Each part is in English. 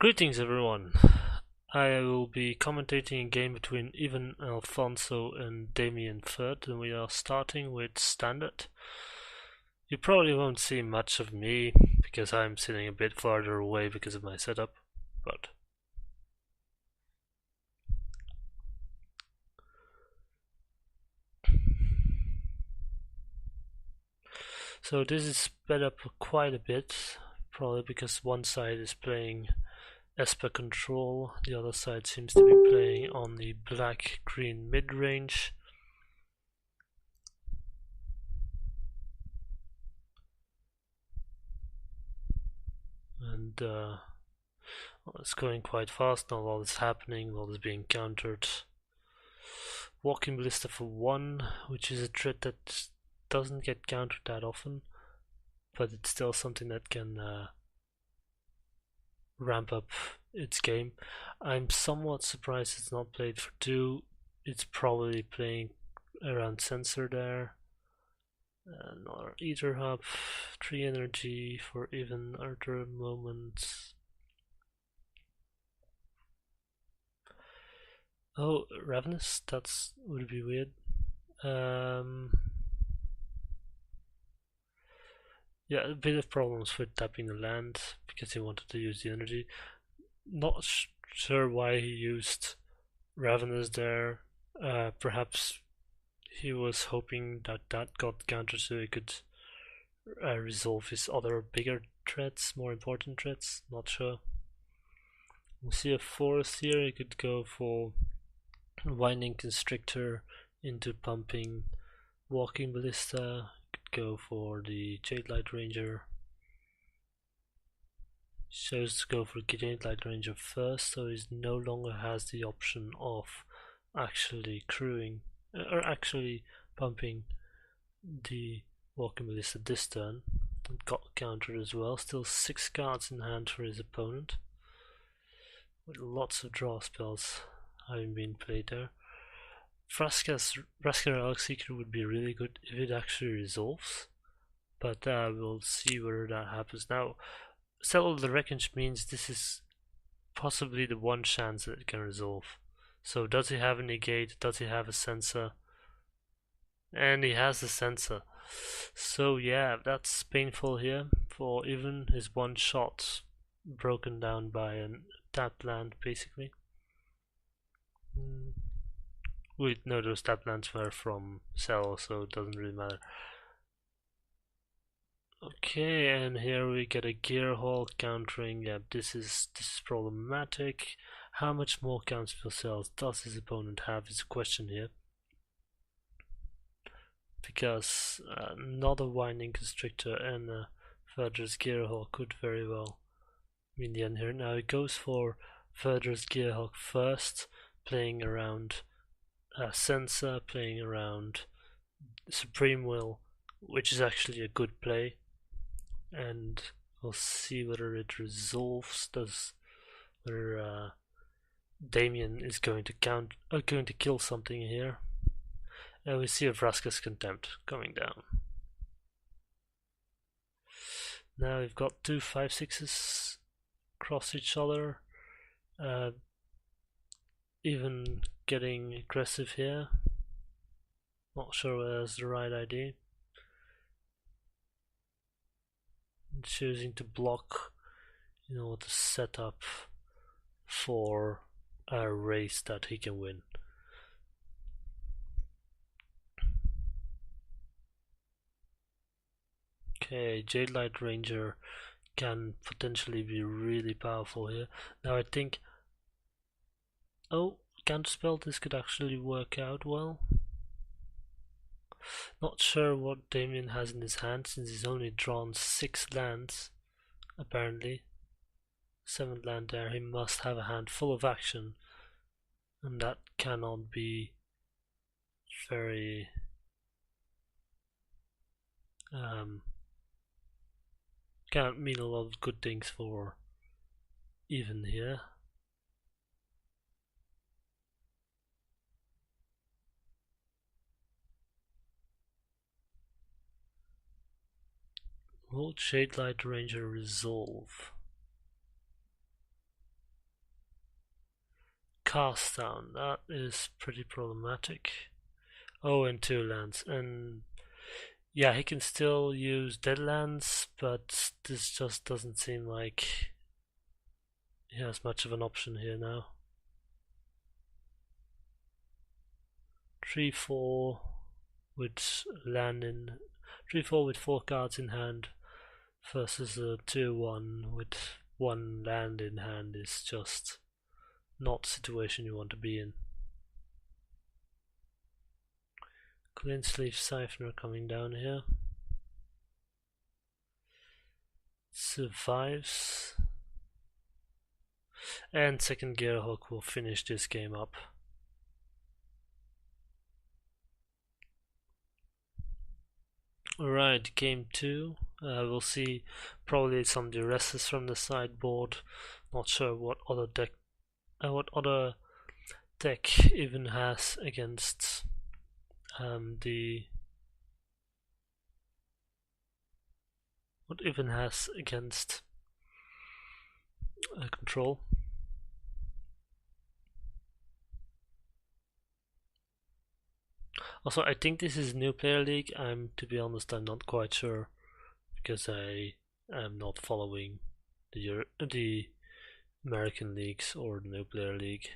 Greetings everyone. I will be commentating a game between Ivan Alfonso and Damien Furtado, and we are starting with standard. You probably won't see much of me because I'm sitting a bit farther away because of my setup, but so this is sped up quite a bit, probably because one side is playing Esper control, the other side seems to be playing on the black-green mid-range. And it's going quite fast now, a lot is happening, a lot is being countered. Walking Ballista for 1, which is a threat that doesn't get countered that often, but it's still something that can ramp up its game. I'm somewhat surprised it's not played for 2. It's probably playing around sensor there. Another Ether Hub, 3 energy for even other moments. Oh, Ravenous, that's would be weird. Yeah, a bit of problems with tapping the land because he wanted to use the energy. Not sure why he used Ravenous there. Perhaps he was hoping that that got countered so he could resolve his other bigger threats, more important threats. Not sure. We see a forest here. He could go for Winding Constrictor into pumping Walking Ballista. Could go for the Jade Light Ranger. Chose to go for Jade Light Ranger first, so he no longer has the option of actually crewing or actually pumping the Walking Ballista this turn. It got countered as well. Still 6 cards in hand for his opponent, with lots of draw spells having been played there. Vraska's Relic Seeker would be really good if it actually resolves, but we'll see whether that happens. Now, Settle the Wreckage means this is possibly the one chance that it can resolve. So does he have a negate? Does he have a sensor? And he has the sensor. So yeah, that's painful here for even his one shot broken down by a tapped land basically. Wait, no, those tap lands were from Cell, so it doesn't really matter. Okay, and here we get a Gear Hall countering. Yeah, this is problematic. How much more counterspell cells does his opponent have is a question here. Because not a Winding Constrictor and a Further's Gear Hall could very well mean the end here. Now he goes for Further's Gear Hall first, playing around Sensor, playing around Supreme Will, which is actually a good play, and we'll see whether it resolves. Whether Damien is going to kill something here, and we see a Vraska's Contempt coming down. Now we've got 2 5/6s cross each other. Even getting aggressive here. Not sure whether that's the right idea. Choosing to block, the setup for a race that he can win. Okay, Jade Light Ranger can potentially be really powerful here. Now I think, counterspell, this could actually work out well. Not sure what Damien has in his hand since he's only drawn 6 lands, apparently. 7th land there, he must have a hand full of action, and that cannot be very can't mean a lot of good things for even here. Will Jade Light Ranger resolve? cast down. That is pretty problematic. Oh, and 2 lands. And yeah, he can still use dead lands, but this just doesn't seem like he has much of an option here now. 3/4 with land in 3/4 with 4 cards in hand versus a 2/1 with 1 land in hand is just not the situation you want to be in. Clean Sleeve Siphoner coming down here. Survives. And second Gearhawk will finish this game up. Alright, game 2. We'll see probably some duresses from the sideboard. Not sure what other deck even has against control. Also, I think this is a new player league. To be honest, I'm not quite sure because I am not following the American leagues or the new player league.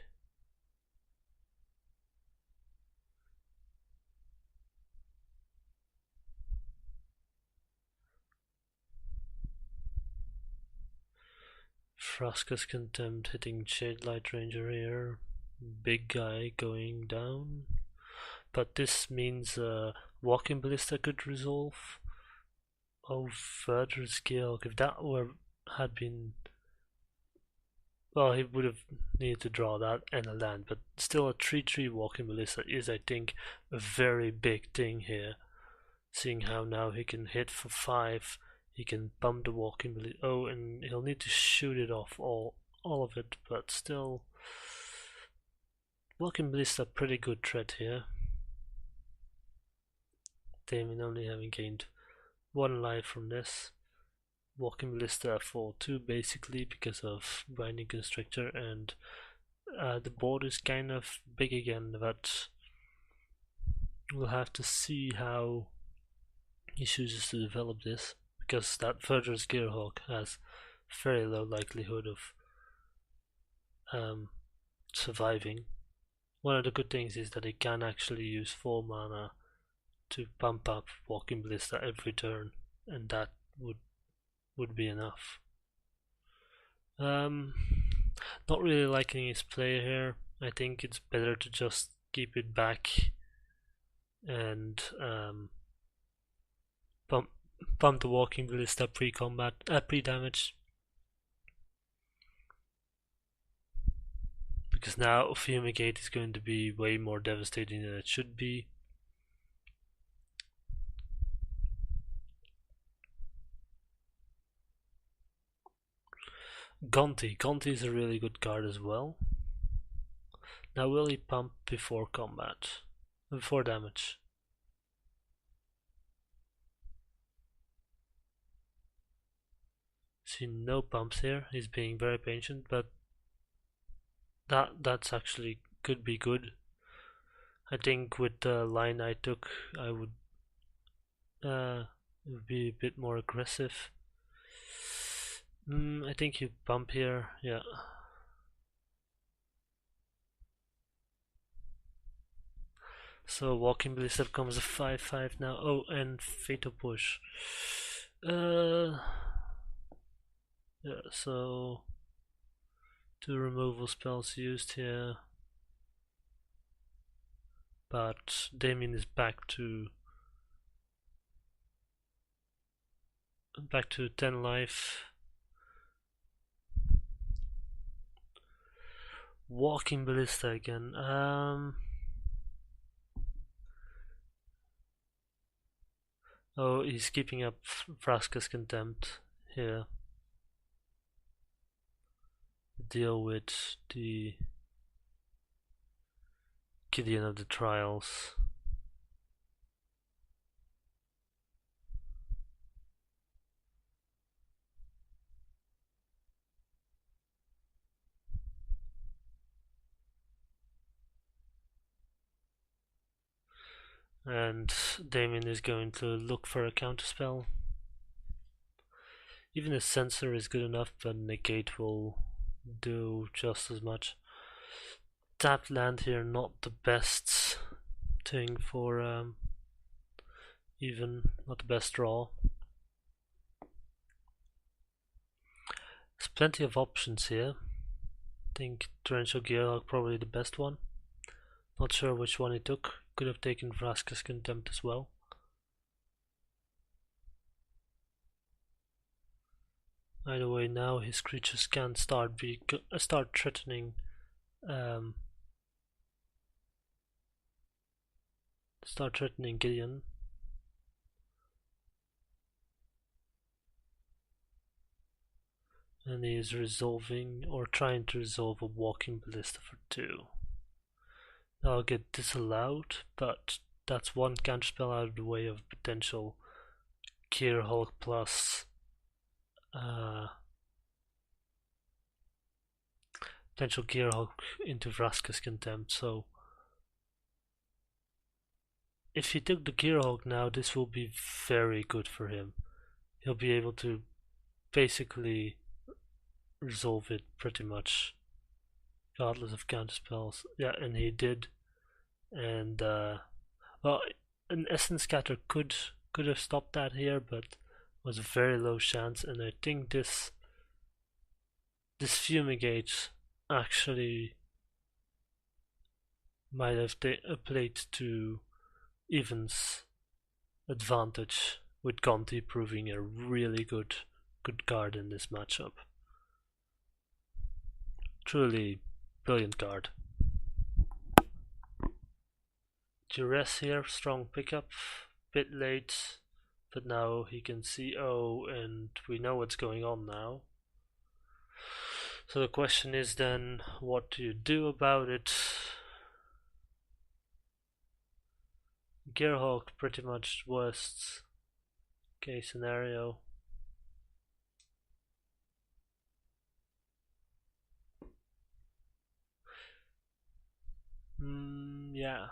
Vraska's Contempt hitting Shadelight Ranger here. Big guy going down. But this means Walking Ballista could resolve. Oh, further skill. If that had been... Well, he would have needed to draw that and a land, but still a 3/3 Walking Ballista is, I think, a very big thing here. Seeing how now he can hit for 5, he can pump the Walking Ballista. Oh, and he'll need to shoot it off, all of it, but still... Walking Ballista, pretty good threat here. Damien only having gained 1 life from this. Walking Ballista for 2 basically because of Binding Constrictor, and the board is kind of big again, but we'll have to see how he chooses to develop this, because that Verdurous Gearhawk has very low likelihood of surviving. One of the good things is that he can actually use 4 mana to pump up Walking Ballista every turn, and that would be enough. Not really liking his play here. I think it's better to just keep it back and pump the Walking Ballista pre-damage. Because now Fumigate is going to be way more devastating than it should be. Gonti is a really good card as well. Now will he pump before combat? Before damage? See, no pumps here. He's being very patient, but that's actually could be good. I think with the line I took, I would be a bit more aggressive. I think you bump here, yeah. So Walking Ballista becomes a 5/5 now. Oh, and Fatal Push. Yeah, so 2 removal spells used here. But Damien is back to 10 life. Walking Ballista again. Oh, he's keeping up Vraska's Contempt here. Deal with the Gideon of the Trials. and Damien is going to look for a counterspell. Even a sensor is good enough, but negate will do just as much. Tapped land here, not the best thing for even, not the best draw. There's plenty of options here. I think Torrential Gearhawk probably the best one. Not sure which one he took. Could have taken Vraska's Contempt as well. Either way, now his creatures can start threatening Gideon. And he is resolving or trying to resolve a Walking Ballista for 2. I'll get disallowed, but that's one counterspell out of the way of potential Gearhulk plus potential Gearhulk into Vraska's Contempt. So if he took the Gearhulk now, this will be very good for him. He'll be able to basically resolve it pretty much regardless of counterspells. Yeah, and he did. And well, an Essence Scatter could have stopped that here, but was a very low chance. And I think this Fumigate actually might have played to Evan's advantage, with Conti proving a really good card in this matchup. Truly brilliant card. Duress here, strong pickup, bit late, but now he can see and we know what's going on now. So the question is then, what do you do about it? Gearhawk pretty much worst case scenario. Yeah.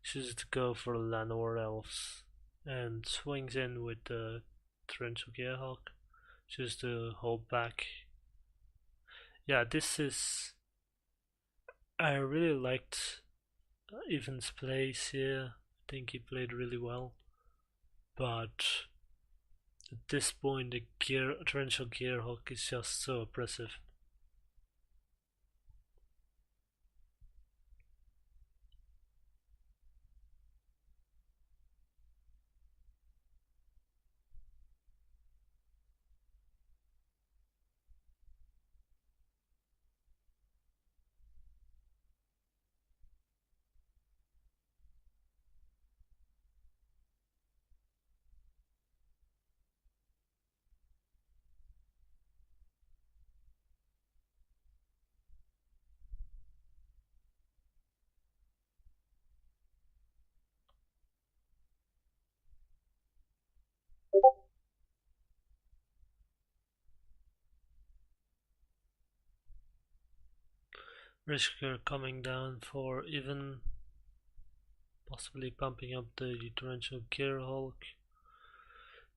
Chooses to go for Lanor Elves and swings in with the Torrential Gearhawk. Chooses to hold back. Yeah, this is... I really liked Evan's plays here. I think he played really well. But at this point, the Torrential Gearhawk is just so oppressive. Risker coming down for even, possibly pumping up the Torrential Gearhulk.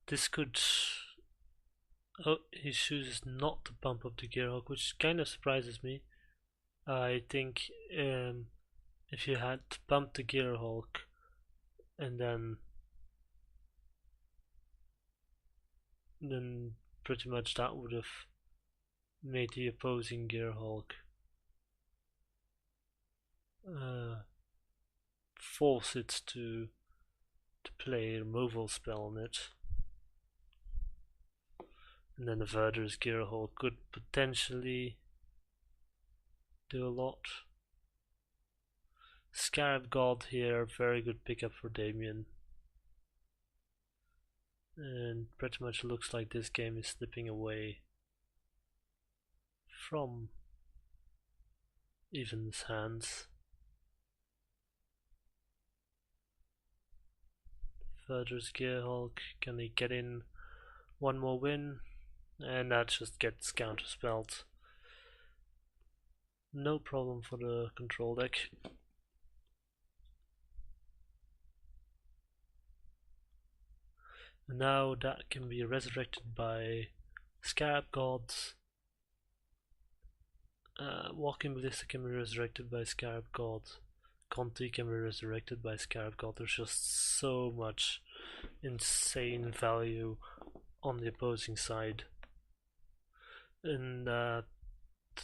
This could... Oh, he chooses not to pump up the Gearhulk, which kind of surprises me. I think if you had pumped the Gearhulk and then pretty much that would have made the opposing Gearhulk force it to play a removal spell on it. And then the Verder's Gearhulk could potentially do a lot. Scarab God here, very good pickup for Damien. And pretty much looks like this game is slipping away from Evan's hands. Verder's Gearhulk, can he get in one more win? And that just gets counterspelled. No problem for the control deck. Now that can be resurrected by Scarab Gods. Walking Ballista can be resurrected by Scarab God. Conti can be resurrected by Scarab God. There's just so much insane value on the opposing side. And to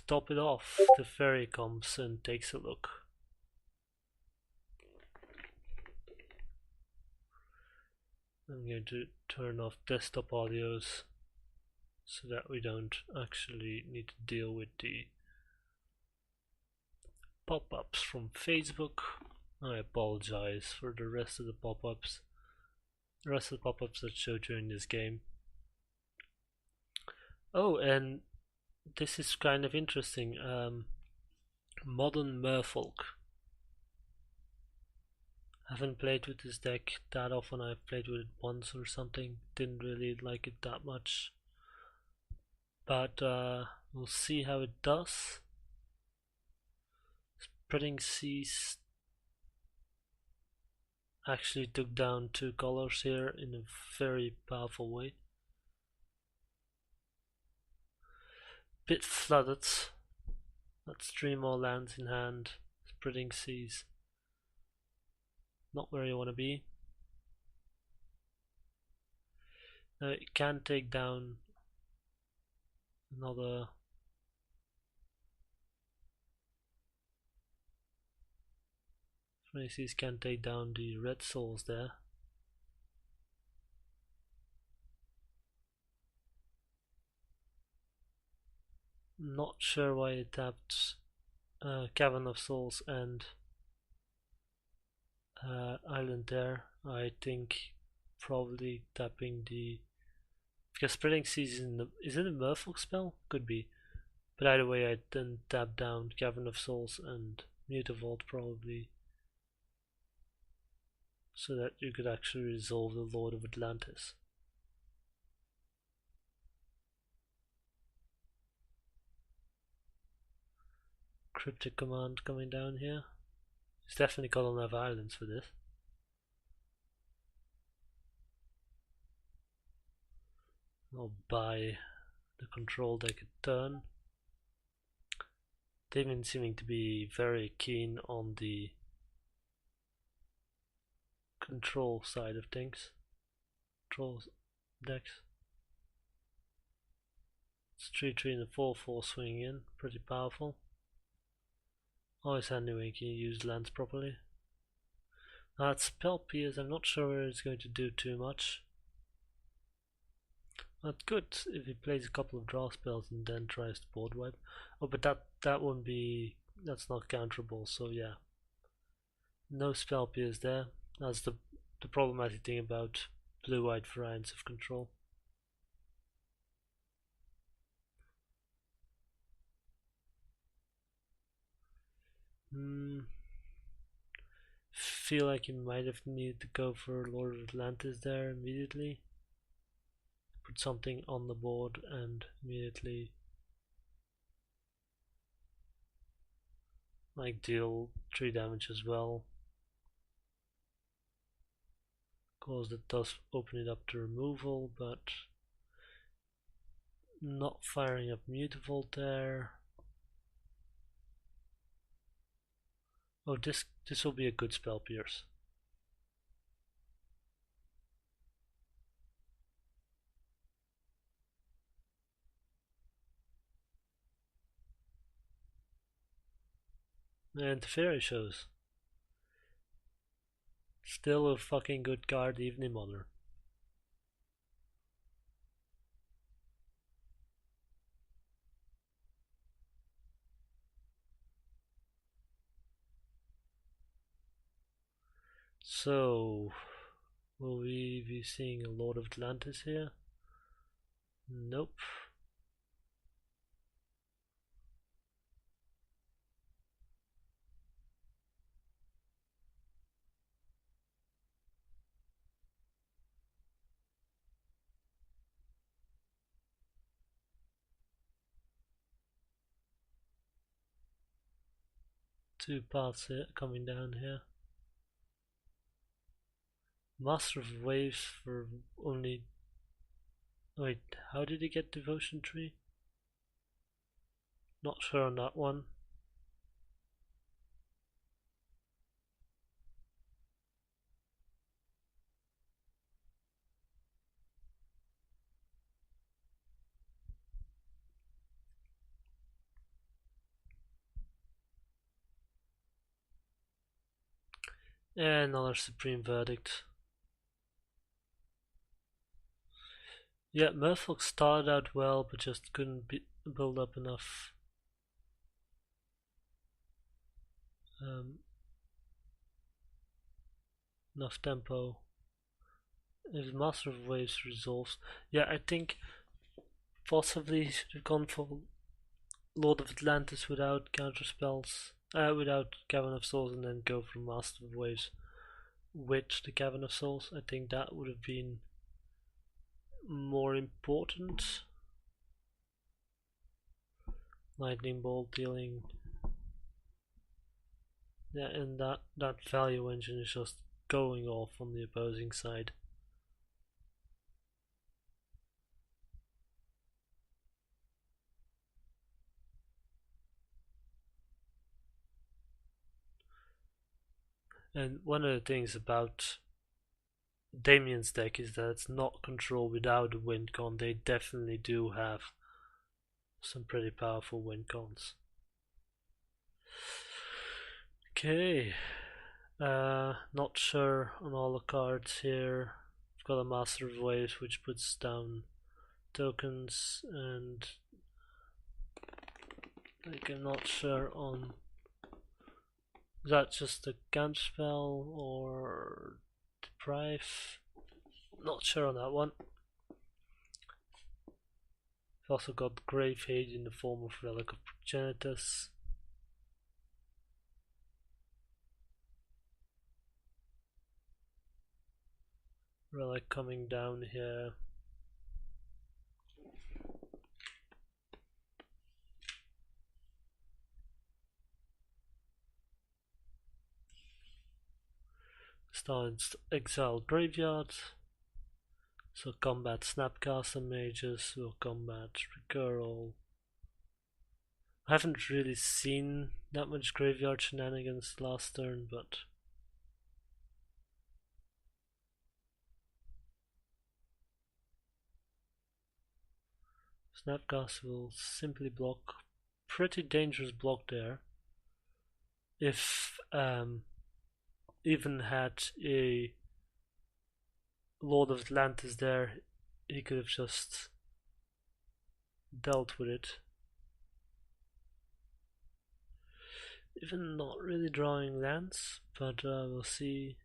top it off, the fairy comes and takes a look. I'm going to turn off desktop audios so that we don't actually need to deal with the pop-ups from Facebook. I apologize for the rest of the pop-ups. The rest of the pop-ups that show during this game. Oh, and this is kind of interesting. Modern Merfolk. Haven't played with this deck that often. I've played with it once or something. Didn't really like it that much. But we'll see how it does. Spreading Seas actually took down 2 colors here in a very powerful way. Bit flooded. That's 3 more lands in hand. Spreading Seas. Not where you want to be. Now it can take down another Macy's can take down the red souls there. Not sure why it tapped Cavern of Souls and Island there. I think probably tapping the, because Spreading Seas is it a Merfolk spell? Could be. But either way, I then tap down Cavern of Souls and Mutavault probably, so that you could actually resolve the Lord of Atlantis. Cryptic Command coming down here. He's definitely got enough islands for this. I'll buy the control deck a turn. Damien seeming to be very keen on the control side of things. Control decks. It's 3-3 and a 4-4 swinging in, pretty powerful. Always handy when you can use lands properly. That Spell Pierce, I'm not sure where it's going to do too much. That's good if he plays a couple of draw spells and then tries to board wipe. Oh, but that won't be, that's not counterable, so yeah. No Spell Pierce there. That's the problematic thing about blue-white variants of control. Feel like you might have needed to go for Lord of Atlantis there immediately. Put something on the board and immediately like deal 3 damage as well. Of course that does open it up to removal, but not firing up Mutavault there. Oh, this will be a good Spell Pierce. And the fairy shows. Still a fucking good card, Evening Mother. So, will we be seeing a Lord of Atlantis here? Nope. two paths here coming down here. Master of Waves for only... Wait, how did he get Devotion Tree? Not sure on that one. And another Supreme Verdict. Yeah, Merfolk started out well, but just couldn't build up enough enough tempo. If Master of Waves resolves, yeah, I think possibly he should have gone for Lord of Atlantis without counter spells, without Cavern of Souls, and then go for Master of Waves with the Cavern of Souls. I think that would have been more important. Lightning Bolt dealing, yeah, and that value engine is just going off on the opposing side. And one of the things about Damien's deck is that it's not control without a win con. They definitely do have some pretty powerful win cons. Okay, not sure on all the cards here. I've got a Master of Waves which puts down tokens, and like I'm not sure on, is that just a camp spell or deprive? Not sure on that one. I've also got Grave Hate in the form of Relic of Progenitus. Relic coming down here. Starts Exile Graveyard. So combat Snapcaster Mages, will combat Recurl. I haven't really seen that much Graveyard shenanigans last turn, but Snapcaster will simply block. Pretty dangerous block there. If even had a Lord of Atlantis there, he could have just dealt with it. Even not really drawing lands, but we'll see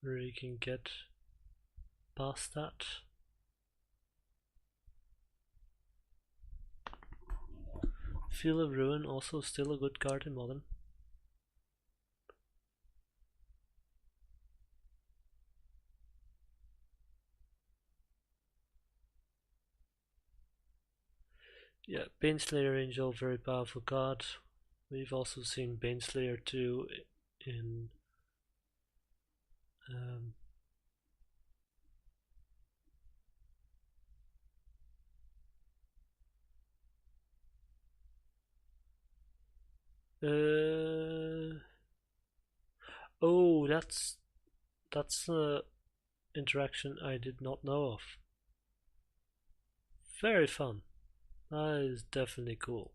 where he can get past that. Feel of Ruin, also still a good card in Modern. Yeah, Baneslayer Angel, very powerful card. We've also seen Baneslayer 2 in oh, that's interaction I did not know of. Very fun. That is definitely cool.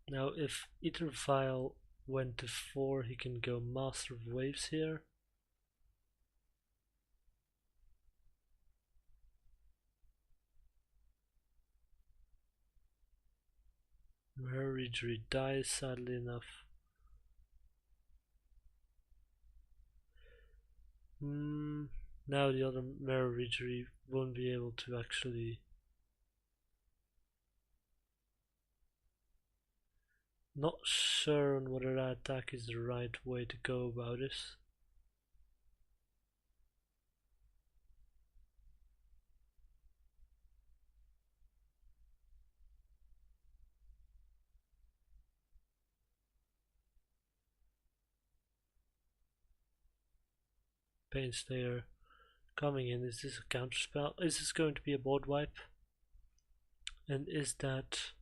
Now if Etherfile went to 4, he can go Master of Waves here. Mirror Readery dies, sadly enough. Now the other Mirror Readery won't be able to actually... Not sure on whether that attack is the right way to go about it. Painstayer coming in. Is this a counter spell? Is this going to be a board wipe? And is that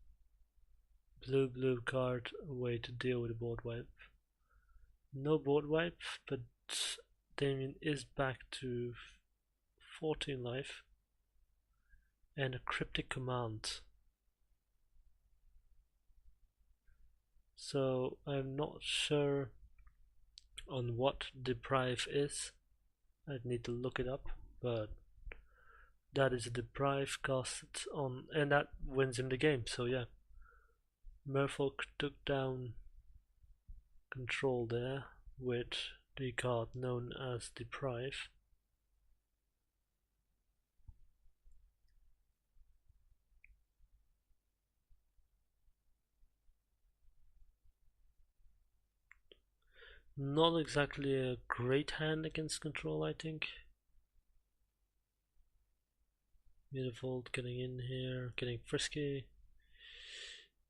blue card a way to deal with a board wipe? No board wipe, but Damien is back to 14 life and a cryptic command. So I'm not sure on what deprive is. I'd need to look it up, but that is a deprive cast on, and that wins him the game. So yeah, Merfolk took down control there with the card known as deprive. Not exactly a great hand against control, I think. Mutavault getting in here, getting frisky,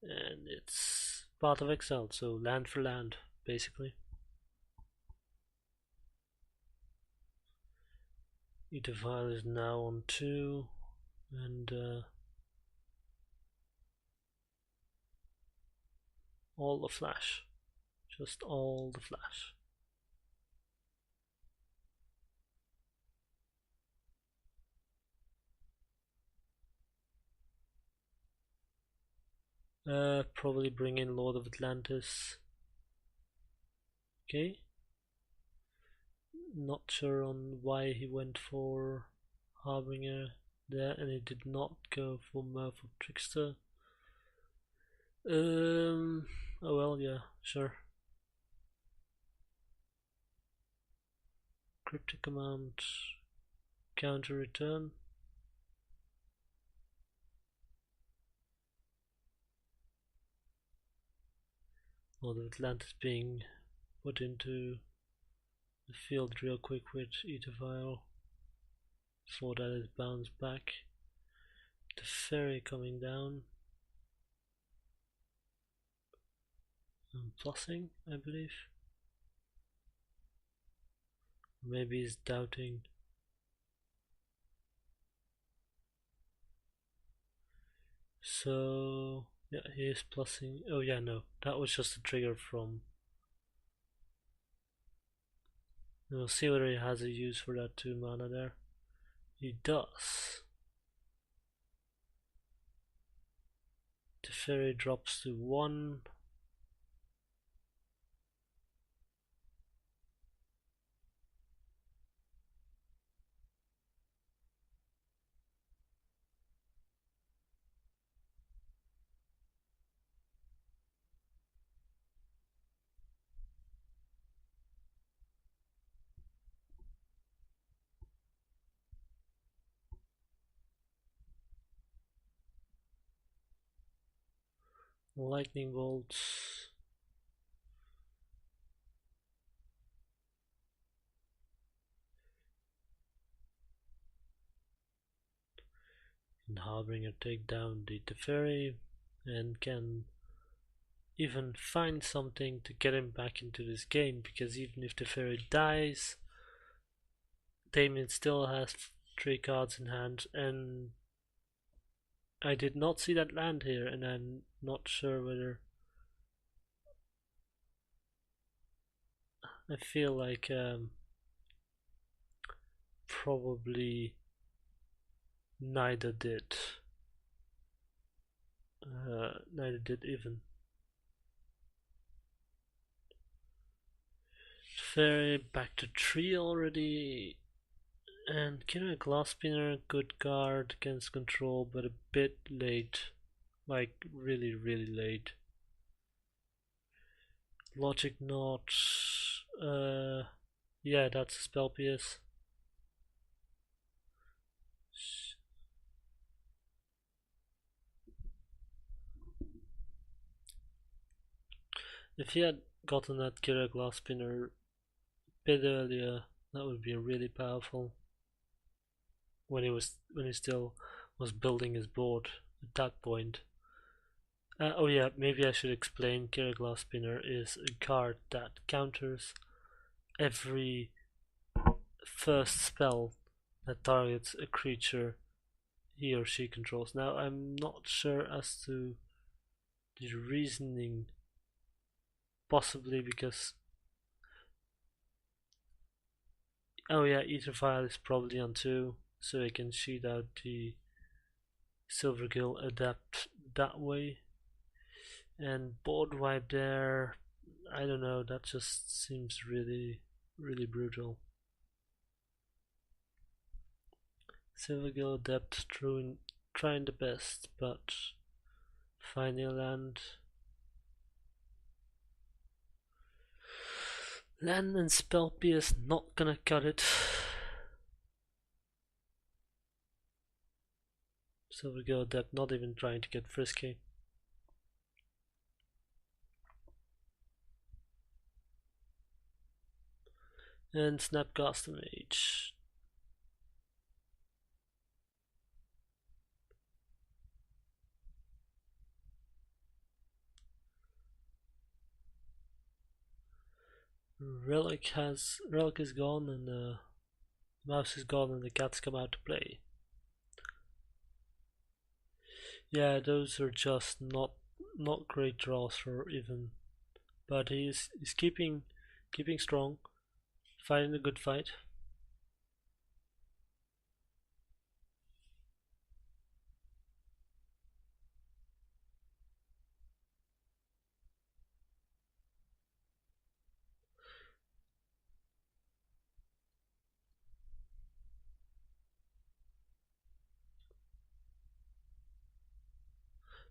and it's part of Excel, so land for land, basically. Etavile is now on 2, and all the flash. Just all the flash. Probably bring in Lord of Atlantis. Okay. Not sure on why he went for Harbinger there, and he did not go for Merfolk Trickster. Oh well, yeah, sure. Cryptic command, counter return. Lord of Atlantis being put into the field real quick with Etavile before that is bounced back. The ferry coming down and plussing, I believe. Maybe he's doubting. So yeah, he is plussing. Oh yeah, no, that was just a trigger from. We'll see whether he has a use for that 2 mana there. He does. The ferry drops to 1. Lightning bolts. And Harbinger take down the Teferi and can even find something to get him back into this game, because even if Teferi dies, Damien still has 3 cards in hand, and I did not see that land here, and I'm not sure whether. I feel like probably neither did. Neither did even. Ferry back to 3 already. And Killer Glass Spinner, good card against control, but a bit late. Like, really late. Logic Knot. Yeah, that's a spell PS. If he had gotten that Killer Glass Spinner a bit earlier, that would be really powerful. When he still was building his board at that point. Oh yeah, maybe I should explain. Killer Glass Spinner is a card that counters every first spell that targets a creature he or she controls. Now I'm not sure as to the reasoning, possibly because, oh yeah, Ether File is probably on 2, so I can sheet out the Silvergill Adept that way. And board wipe there, I don't know, that just seems really brutal. Silvergill Adept trying the best, but finding a land. Land and spell pierce not gonna cut it. Silvergill Adept not even trying to get frisky. And Snapcaster Mage. Relic is gone, and the mouse is gone, and the cats come out to play. Yeah, those are just not great draws for even, but he's keeping strong, fighting a good fight.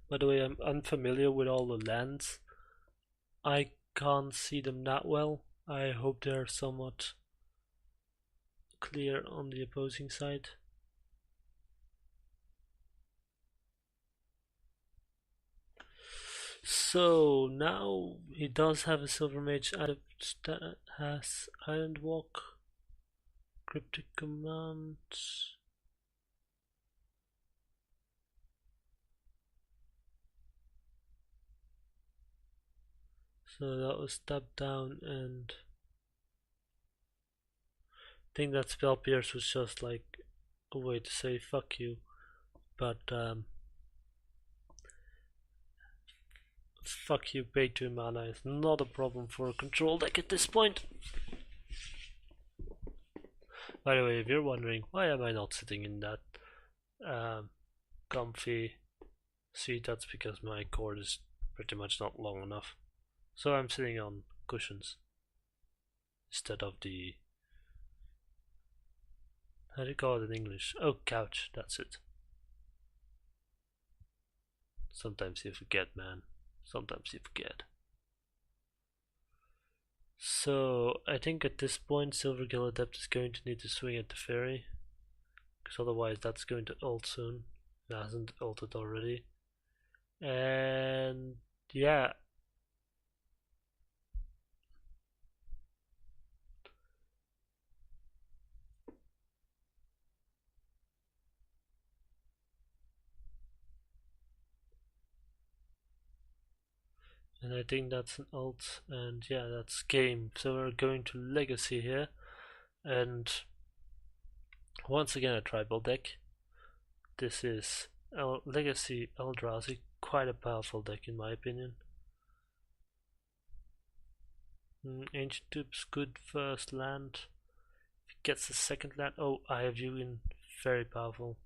By the way, I'm unfamiliar with all the lands. I can't see them that well. I hope they're somewhat clear on the opposing side. So now he does have a Silver Mage Adept that has Island Walk, Cryptic Command. So that was tapped down, and I think that Spell Pierce was just like a way to say fuck you, but fuck you, pay 2 mana is not a problem for a control deck at this point. By the way, if you're wondering why am I not sitting in that comfy seat, that's because my cord is pretty much not long enough. So I'm sitting on cushions instead of the, how do you call it in English? Oh, couch, that's it. Sometimes you forget, man. Sometimes you forget. So I think at this point Silvergill Adept is going to need to swing at the fairy, because otherwise that's going to ult soon. It hasn't ulted already. And yeah. And I think that's an ult, and yeah, that's game. So we're going to Legacy here, and once again a tribal deck. This is Legacy Eldrazi, quite a powerful deck in my opinion. Ancient Tube's good first land. If he gets the second land, oh, I have you in, very powerful.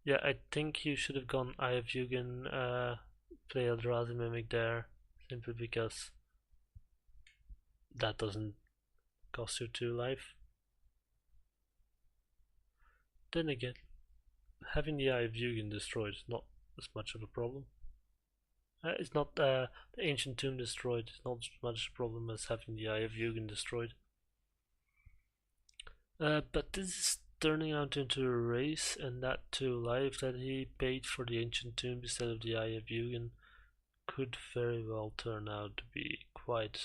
Yeah, I think you should have gone Eye of Yugen, play Eldrazi Mimic there, simply because that doesn't cost you 2 life. Then again, having the Eye of Yugen destroyed is not as much of a problem. It's not the Ancient Tomb destroyed is not as much a problem as having the Eye of Yugen destroyed. But this is turning out into a race, and that 2 life that he paid for the Ancient Tomb instead of the Eye of Yugen could very well turn out to be quite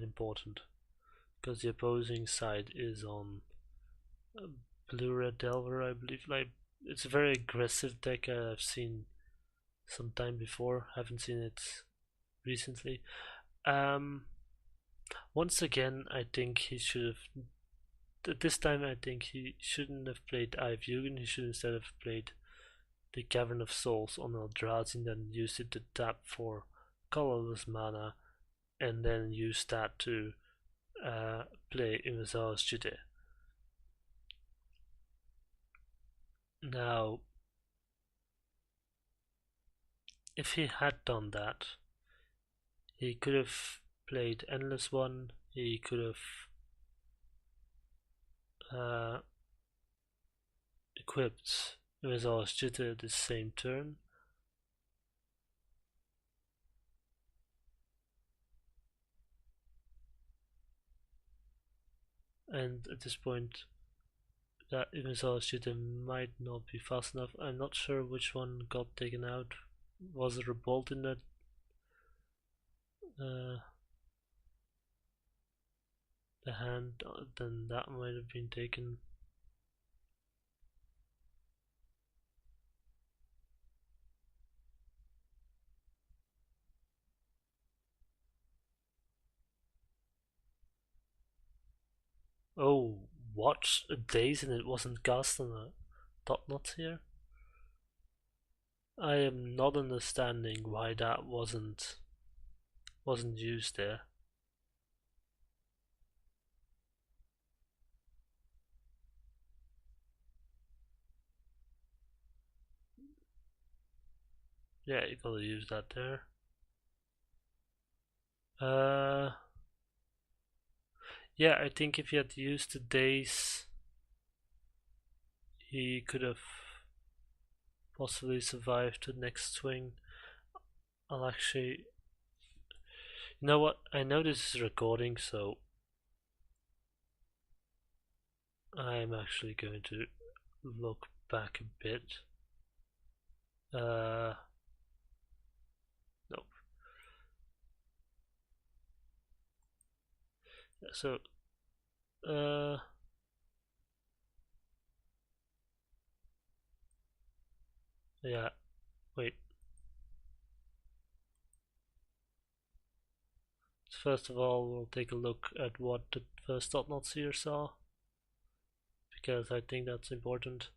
important, because the opposing side is on blue red Delver, I believe. Like, it's a very aggressive deck I've seen some time before. Haven't seen it recently. Once again, I think he should have. This time, I think he shouldn't have played Eye of Yugen. He should instead have played the Cavern of Souls on Eldrazi and then used it to tap for colorless mana, and then use that to play Umezawa's Jute. Now, if he had done that, he could have played Endless One, he could have equipped Umezawa's Jute the same turn. And at this point, that Umezawa's Jute might not be fast enough. I'm not sure which one got taken out. Was there a bolt in that? The hand, then that might have been taken. Oh, what? A daze and it wasn't cast on a dot not here? I am not understanding why that wasn't used there. Yeah, you gotta use that there. Yeah, I think if he had used the daze, he could have possibly survived the next swing. I'll actually... You know what? I know this is recording, so I'm actually going to look back a bit. Nope. So, yeah, wait. First of all, we'll take a look at what the first dot knots here saw, because I think that's important.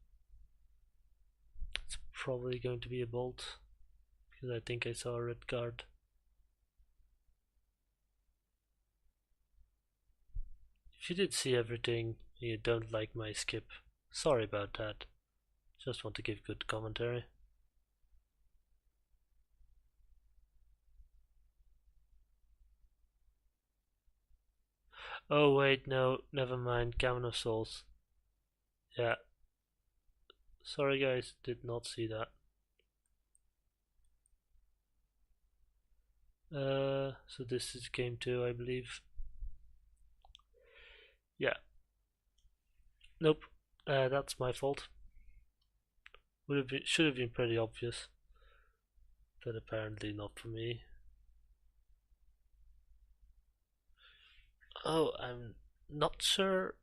It's probably going to be a bolt, because I think I saw a red card. If you did see everything and you don't like my skip, sorry about that. Just want to give good commentary. Oh wait, no, never mind, Cavern of Souls. Yeah. Sorry guys, did not see that. So this is game 2, I believe. Yeah. Nope, that's my fault. Should have been pretty obvious, but apparently not for me. Oh, I'm not sure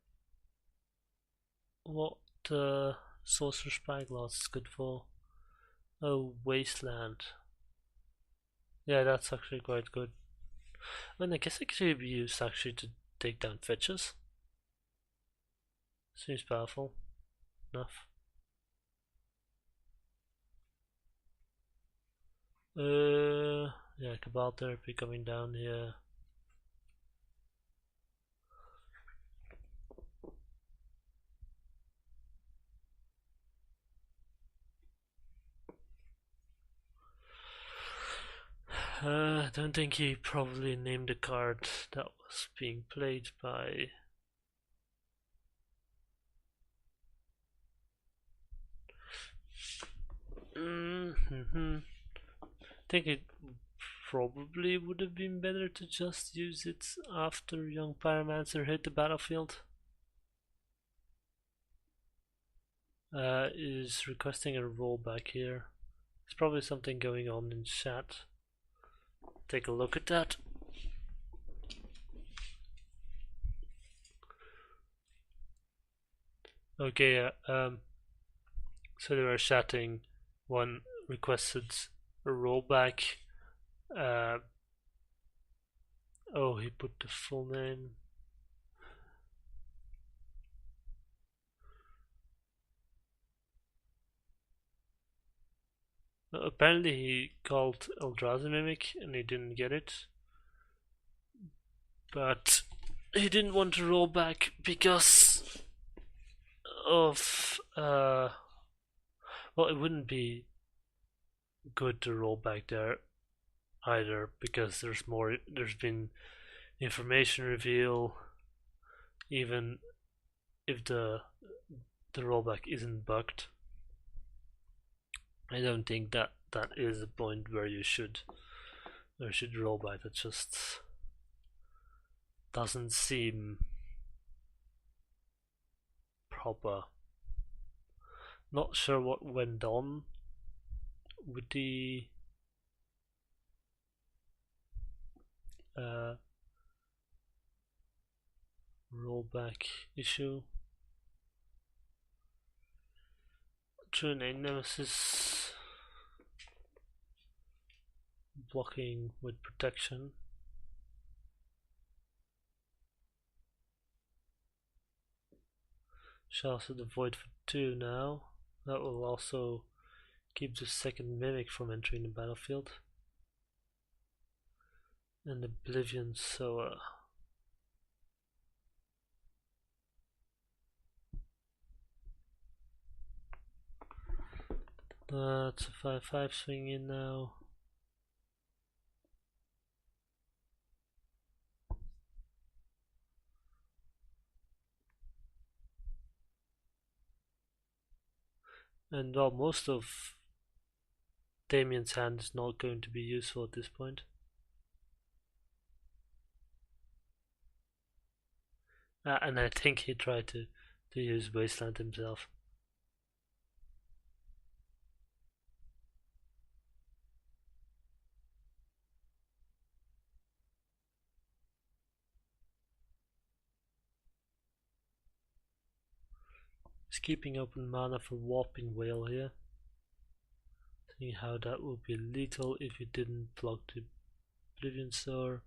what the Sorcerer Spyglass is good for. Oh, Wasteland. Yeah, that's actually quite good. I mean, I guess it could be used actually to take down fetches. Seems powerful enough. Yeah, Cabal Therapy coming down here. I don't think he probably named the card that was being played by. I think it probably would have been better to just use it after Young Pyromancer hit the battlefield. Is requesting a rollback here. There's probably something going on in chat. Take a look at that. Okay, so they were chatting. One requested a rollback. Uh, oh, he put the full name. Apparently, he called Eldrazi Mimic and he didn't get it. But he didn't want to roll back because of well, it wouldn't be good to roll back there either because there's been information reveal even if the rollback isn't bugged. I don't think that is the point where you should roll back. That just doesn't seem proper. Not sure what went on with the uh, rollback issue. True name nemesis blocking with protection. Shells of the void for 2 now. That will also keep the second mimic from entering the battlefield. And Oblivion Sower. It's a 5/5 swing in now. And well, most of Damien's hand is not going to be useful at this point. And I think he tried to use Wasteland himself. He's keeping open mana for Warping Whale here. Seeing how that would be lethal if he didn't block the Oblivion Sower.